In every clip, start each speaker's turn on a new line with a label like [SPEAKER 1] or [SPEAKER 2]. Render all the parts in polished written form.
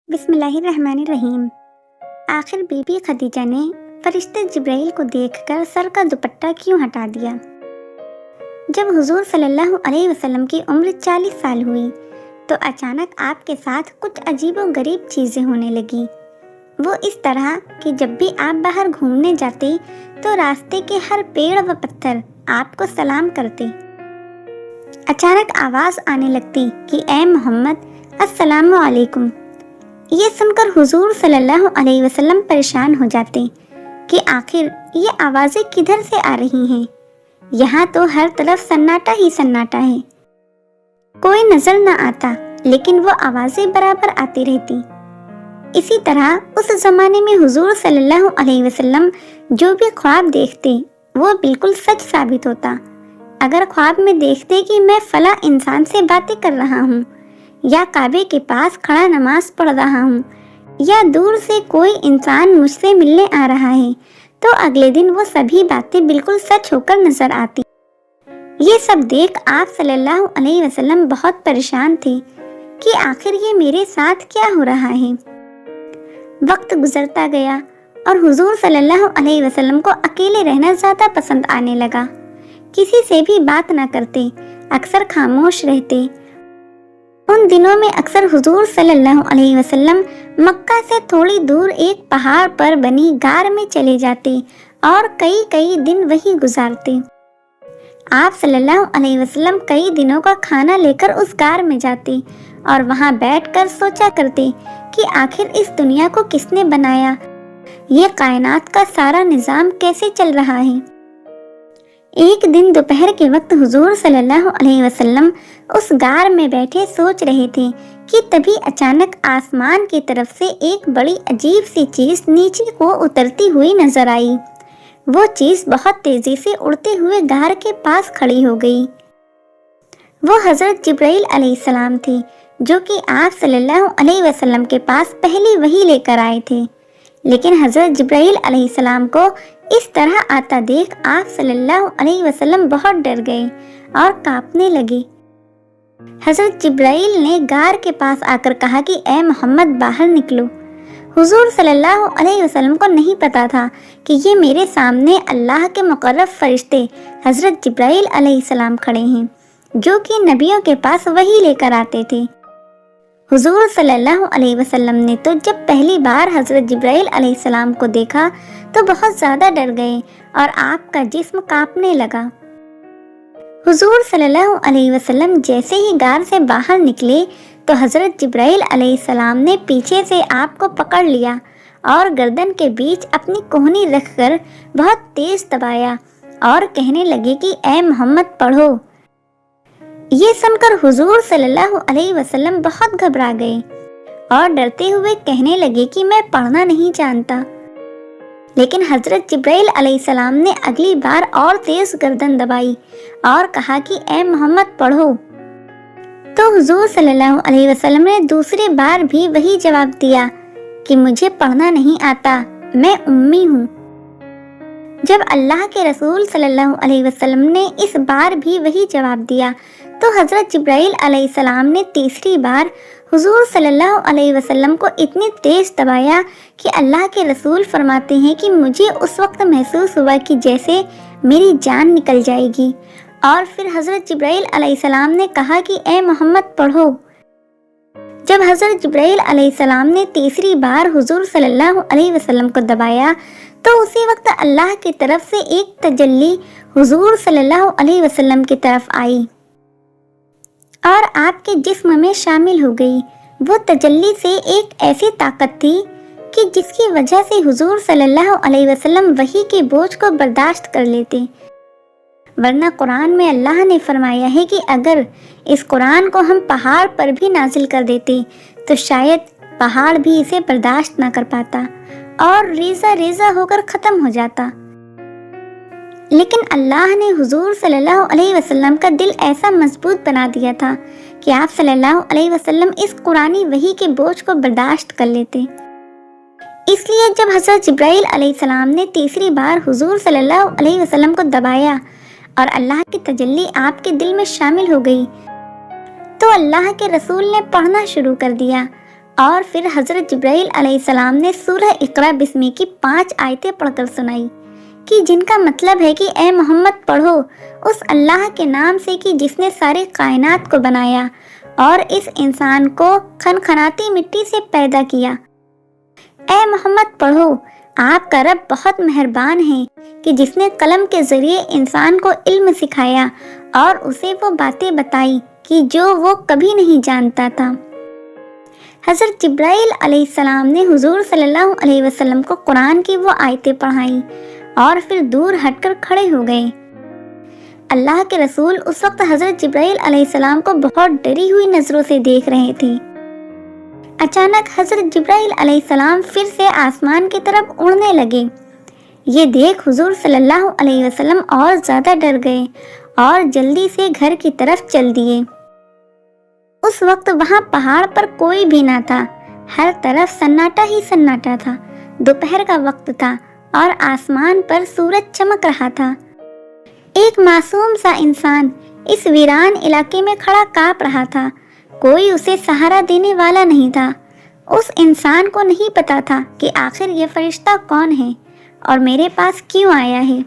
[SPEAKER 1] بسم اللہ الرحمن الرحیم۔ آخر بی بی خدیجہ نے فرشتے جبرائیل کو دیکھ کر سر کا دوپٹہ کیوں ہٹا دیا؟ جب حضور صلی اللہ علیہ وسلم کی عمر 40 سال ہوئی تو اچانک آپ کے ساتھ کچھ عجیب و غریب چیزیں ہونے لگی۔ وہ اس طرح کہ جب بھی آپ باہر گھومنے جاتے تو راستے کے ہر پیڑ و پتھر آپ کو سلام کرتے۔ اچانک آواز آنے لگتی کہ اے محمد السلام علیکم۔ یہ سن کر حضور صلی اللہ علیہ وسلم پریشان ہو جاتے کہ آخر یہ آوازیں کدھر سے آ رہی ہیں؟ یہاں تو ہر طرف سناٹا ہی سناٹا ہے، کوئی نظر نہ آتا، لیکن وہ آوازیں برابر آتی رہتی۔ اسی طرح اس زمانے میں حضور صلی اللہ علیہ وسلم جو بھی خواب دیکھتے وہ بالکل سچ ثابت ہوتا۔ اگر خواب میں دیکھتے کہ میں فلاں انسان سے باتیں کر رہا ہوں، یا کعبے کے پاس کھڑا نماز پڑھ رہا ہوں، یا دور سے کوئی انسان مجھ سے ملنے آ رہا ہے، تو اگلے دن وہ سبھی باتیں بالکل سچ ہو کر نظر آتی۔ یہ سب دیکھ آپ صلی اللہ علیہ وسلم بہت پریشان تھے کہ آخر یہ میرے ساتھ کیا ہو رہا ہے۔ وقت گزرتا گیا اور حضور صلی اللہ علیہ وسلم کو اکیلے رہنا زیادہ پسند آنے لگا۔ کسی سے بھی بات نہ کرتے، اکثر خاموش رہتے۔ ان دنوں میں اکثر حضور صلی اللہ علیہ وسلم مکہ سے تھوڑی دور ایک پہاڑ پر بنی غار میں چلے جاتے اور کئی دن وہی گزارتے۔ آپ صلی اللہ علیہ وسلم کئی دنوں کا کھانا لے کر اس غار میں جاتے اور وہاں بیٹھ کر سوچا کرتے کہ آخر اس دنیا کو کس نے بنایا، یہ کائنات کا سارا نظام کیسے چل رہا ہے۔ ایک دن دوپہر کے وقت حضور صلی اللہ علیہ وسلم اس غار میں بیٹھے سوچ رہے تھے کہ تبھی اچانک آسمان کی طرف سے ایک بڑی عجیب سی چیز نیچے کو اترتی ہوئی نظر آئی۔ وہ چیز بہت تیزی سے اڑتے ہوئے غار کے پاس کھڑی ہو گئی۔ وہ حضرت جبرائیل علیہ السلام تھے، جو کہ آپ صلی اللہ علیہ وسلم کے پاس پہلی وحی لے کر آئے تھے۔ لیکن حضرت جبرائیل علیہ السلام کو اس طرح آتا دیکھ آپ صلی اللہ علیہ وسلم بہت ڈر گئے اور کانپنے لگے۔ حضرت جبرائیل نے غار کے پاس آ کر کہا کہ اے محمد باہر نکلو۔ حضور صلی اللہ علیہ وسلم کو نہیں پتا تھا کہ یہ میرے سامنے اللہ کے مقرب فرشتے حضرت جبرائیل علیہ السلام کھڑے ہیں، جو کہ نبیوں کے پاس وحی لے کر آتے تھے۔ حضور صلی اللہ علیہ وسلم نے تو جب پہلی بار حضرت جبرائیل علیہ السلام کو دیکھا تو بہت زیادہ ڈر گئے اور آپ کا جسم کانپنے لگا۔ حضور صلی اللہ علیہ وسلم جیسے ہی غار سے باہر نکلے تو حضرت جبرائیل علیہ السلام نے پیچھے سے آپ کو پکڑ لیا اور گردن کے بیچ اپنی کوہنی رکھ کر بہت تیز دبایا اور کہنے لگے کہ اے محمد پڑھو۔ یہ سن کر حضور صلی اللہ علیہ وسلم بہت گھبرا گئے اور ڈرتے ہوئے کہنے لگے کہ میں پڑھنا نہیں جانتا۔ لیکن حضرت جبرائیل علیہ السلام نے اگلی بار اور تیز گردن دبائی اور کہا کہ اے محمد پڑھو۔ تو حضور صلی اللہ علیہ وسلم نے دوسری بار بھی وہی جواب دیا کہ مجھے پڑھنا نہیں آتا، میں امی ہوں۔ جب اللہ کے رسول صلی اللہ علیہ وسلم نے اس بار بھی وہی جواب دیا تو حضرت جبرائیل علیہ السلام نے تیسری بار حضور صلی اللہ علیہ وسلم کو اتنی تیز دبایا کہ اللہ کے رسول فرماتے ہیں کہ مجھے اس وقت محسوس ہوا کہ جیسے میری جان نکل جائے گی، اور پھر حضرت جبرائیل علیہ السلام نے کہا کہ اے محمد پڑھو۔ جب حضرت جبرائیل علیہ السلام نے تیسری بار حضور صلی اللہ علیہ وسلم کو دبایا تو اسی وقت اللہ کی طرف سے ایک تجلی حضور صلی اللہ علیہ وسلم کی طرف آئی اور آپ کے جسم میں شامل ہو گئی۔ وہ تجلی سے ایک ایسی طاقت تھی کہ جس کی وجہ سے حضور صلی اللہ علیہ وسلم وحی کے بوجھ کو برداشت کر لیتے، ورنہ قرآن میں اللہ نے فرمایا ہے کہ اگر اس قرآن کو ہم پہاڑ پر بھی نازل کر دیتے تو شاید پہاڑ بھی اسے برداشت نہ کر پاتا اور ریزہ ریزہ ہو کر ختم ہو جاتا۔ لیکن اللہ نے حضور صلی اللہ علیہ وسلم کا دل ایسا مضبوط بنا دیا تھا کہ آپ صلی اللہ علیہ وسلم اس قرآنی وحی کے بوجھ کو برداشت کر لیتے۔ اس لیے جب حضرت جبرائیل علیہ السلام نے تیسری بار حضور صلی اللہ علیہ وسلم کو دبایا اور اللہ کی تجلی آپ کے دل میں شامل ہو گئی تو اللہ کے رسول نے پڑھنا شروع کر دیا اور پھر حضرت جبرائیل علیہ السلام نے سورہ اقرا بسمی کی 5 آیتیں پڑھ کر سنائی کہ جن کا مطلب ہے کہ اے محمد پڑھو اس اللہ کے نام سے کہ جس نے ساری کائنات کو بنایا اور اس انسان کو کھنکھناتی مٹی سے پیدا کیا۔ اے محمد پڑھو، آپ کا رب بہت مہربان ہے کہ جس نے قلم کے ذریعے انسان کو علم سکھایا اور اسے وہ باتیں بتائی کہ جو وہ کبھی نہیں جانتا تھا۔ حضرت جبرائیل علیہ السلام نے حضور صلی اللہ علیہ وسلم کو قرآن کی وہ آیتیں پڑھائیں اور پھر دور ہٹ کر کھڑے ہو گئے۔ اللہ کے رسول اس وقت حضرت جبرائیل علیہ السلام کو بہت ڈری ہوئی نظروں سے دیکھ رہے تھے۔ اچانک حضرت جبرائیل علیہ السلام پھر سے آسمان کی طرف اڑنے لگے۔ یہ دیکھ حضور صلی اللہ علیہ وسلم اور زیادہ ڈر گئے اور جلدی سے گھر کی طرف چل دیے۔ اس وقت وہاں پہاڑ پر کوئی بھی نہ تھا، ہر طرف سناٹا ہی سناٹا تھا۔ دوپہر کا وقت تھا اور آسمان پر سورج چمک رہا تھا۔ ایک معصوم سا انسان اس ویران علاقے میں کھڑا کانپ رہا تھا۔ کوئی اسے سہارا دینے والا نہیں تھا۔ اس انسان کو نہیں پتا تھا کہ آخر یہ فرشتہ کون ہے اور میرے پاس کیوں آیا ہے،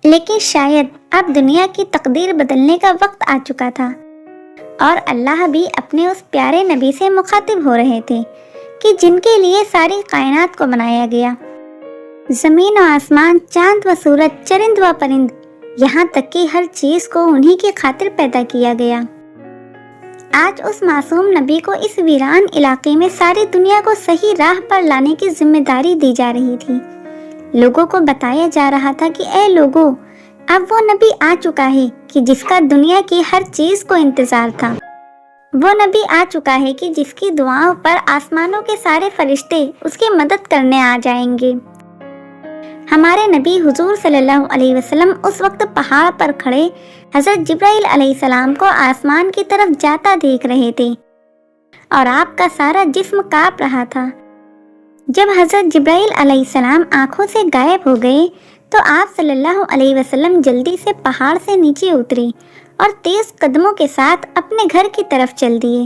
[SPEAKER 1] لیکن شاید اب دنیا کی تقدیر بدلنے کا وقت آ چکا تھا اور اللہ بھی اپنے اس پیارے نبی سے مخاطب ہو رہے تھے کہ جن کے لیے ساری کائنات کو بنایا گیا۔ زمین و آسمان، چاند و سورج، چرند و پرند، یہاں تک کہ ہر چیز کو انہی کی خاطر پیدا کیا گیا۔ آج اس معصوم نبی کو اس ویران علاقے میں ساری دنیا کو صحیح راہ پر لانے کی ذمہ داری دی جا رہی تھی۔ لوگوں کو بتایا جا رہا تھا کہ اے لوگوں، اب وہ نبی آ چکا ہے کہ جس کا دنیا کی ہر چیز کو انتظار تھا۔ وہ نبی آ چکا ہے کہ جس کی دعاؤں پر آسمانوں کے سارے فرشتے اس کی مدد کرنے آ جائیں گے۔ ہمارے نبی حضور صلی اللہ علیہ وسلم اس وقت پہاڑ پر کھڑے حضرت جبرائیل علیہ السلام کو آسمان کی طرف جاتا دیکھ رہے تھے اور آپ کا سارا جسم کانپ رہا تھا۔ جب حضرت جبرائیل علیہ السلام آنکھوں سے غائب ہو گئے تو آپ صلی اللہ علیہ وسلم جلدی سے پہاڑ سے نیچے اترے اور تیز قدموں کے ساتھ اپنے گھر کی طرف چل دیے۔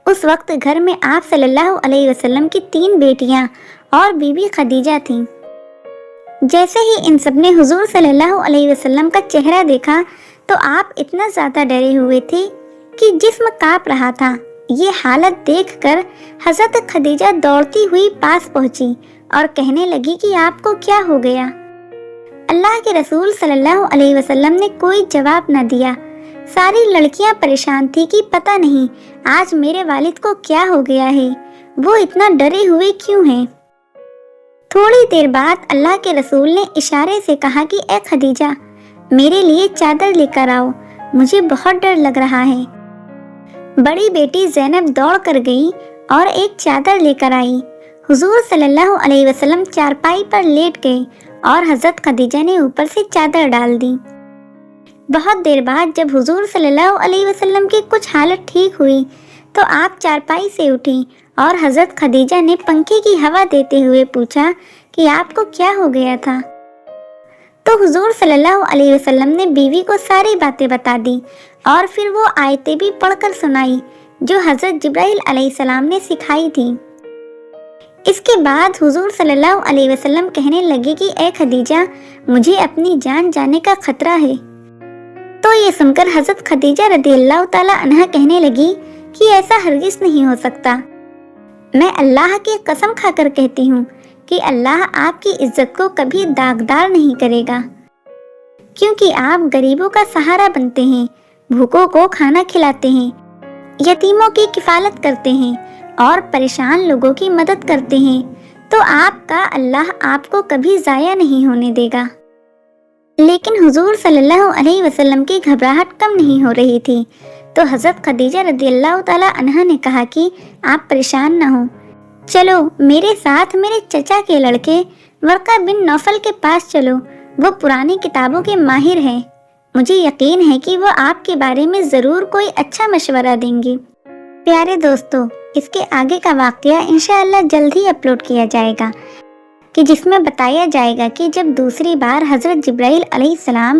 [SPEAKER 1] اس وقت گھر میں آپ صلی اللہ علیہ وسلم کی 3 بیٹیاں اور بی بی خدیجہ تھیں۔ جیسے ہی ان سب نے حضور صلی اللہ علیہ وسلم کا چہرہ دیکھا تو آپ اتنا زیادہ ڈرے ہوئے تھے کہ جسم کانپ رہا تھا۔ یہ حالت دیکھ کر حضرت خدیجہ دوڑتی ہوئی پاس پہنچی اور کہنے لگی کہ آپ کو کیا ہو گیا؟ اللہ کے رسول صلی اللہ علیہ وسلم نے کوئی جواب نہ دیا۔ ساری لڑکیاں پریشان تھی کہ پتہ نہیں آج میرے والد کو کیا ہو گیا ہے، وہ اتنا ڈرے ہوئے کیوں ہیں۔ تھوڑی دیر بعد اللہ کے رسول نے اشارے سے کہا کہ اے خدیجہ، میرے لیے چادر لے کر آؤ، مجھے بہت ڈر لگ رہا ہے۔ بڑی بیٹی زینب دوڑ کر گئی اور ایک چادر لے کر آئی۔ حضور صلی اللہ علیہ وسلم چارپائی پر لیٹ گئے اور حضرت خدیجہ نے اوپر سے چادر ڈال دی۔ بہت دیر بعد جب حضور صلی اللہ علیہ وسلم کی کچھ حالت ٹھیک ہوئی تو آپ چارپائی سے اٹھی اور حضرت خدیجہ نے پنکھے کی ہوا دیتے ہوئے پوچھا کہ آپ کو کیا ہو گیا تھا؟ تو حضور صلی اللہ علیہ وسلم نے بیوی کو ساری باتیں بتا دی اور پھر وہ آیتیں بھی پڑھ کر سنائی جو حضرت جبرائیل علیہ السلام نے سکھائی تھی۔ اس کے بعد حضور صلی اللہ علیہ وسلم کہنے لگے کہ اے خدیجہ، مجھے اپنی جان جانے کا خطرہ ہے۔ تو یہ سن کر حضرت خدیجہ رضی اللہ تعالی عنہا کہنے لگی کہ ایسا ہرگز نہیں ہو سکتا۔ میں اللہ کی قسم کھا کر کہتی ہوں کہ اللہ آپ کی عزت کو کبھی داغدار نہیں کرے گا، کیونکہ آپ غریبوں کا سہارا بنتے ہیں، بھوکوں کو کھانا کھلاتے ہیں، یتیموں کی کفالت کرتے ہیں اور پریشان لوگوں کی مدد کرتے ہیں، تو آپ کا اللہ آپ کو کبھی ضائع نہیں ہونے دے گا۔ لیکن حضور صلی اللہ علیہ وسلم کی گھبراہٹ کم نہیں ہو رہی تھی، تو حضرت خدیجہ رضی اللہ تعالی عنہا نے کہا کہ آپ پریشان نہ ہوں، چلو میرے ساتھ میرے چچا کے لڑکے ورقہ بن نوفل کے پاس چلو، وہ پرانی کتابوں کے ماہر ہیں، مجھے یقین ہے کہ وہ آپ کے بارے میں ضرور کوئی اچھا مشورہ دیں گے۔ پیارے دوستو، اس کے آگے کا واقعہ انشاءاللہ جلد ہی اپلوڈ کیا جائے گا، کہ جس میں بتایا جائے گا کہ جب دوسری بار حضرت جبرائیل علیہ السلام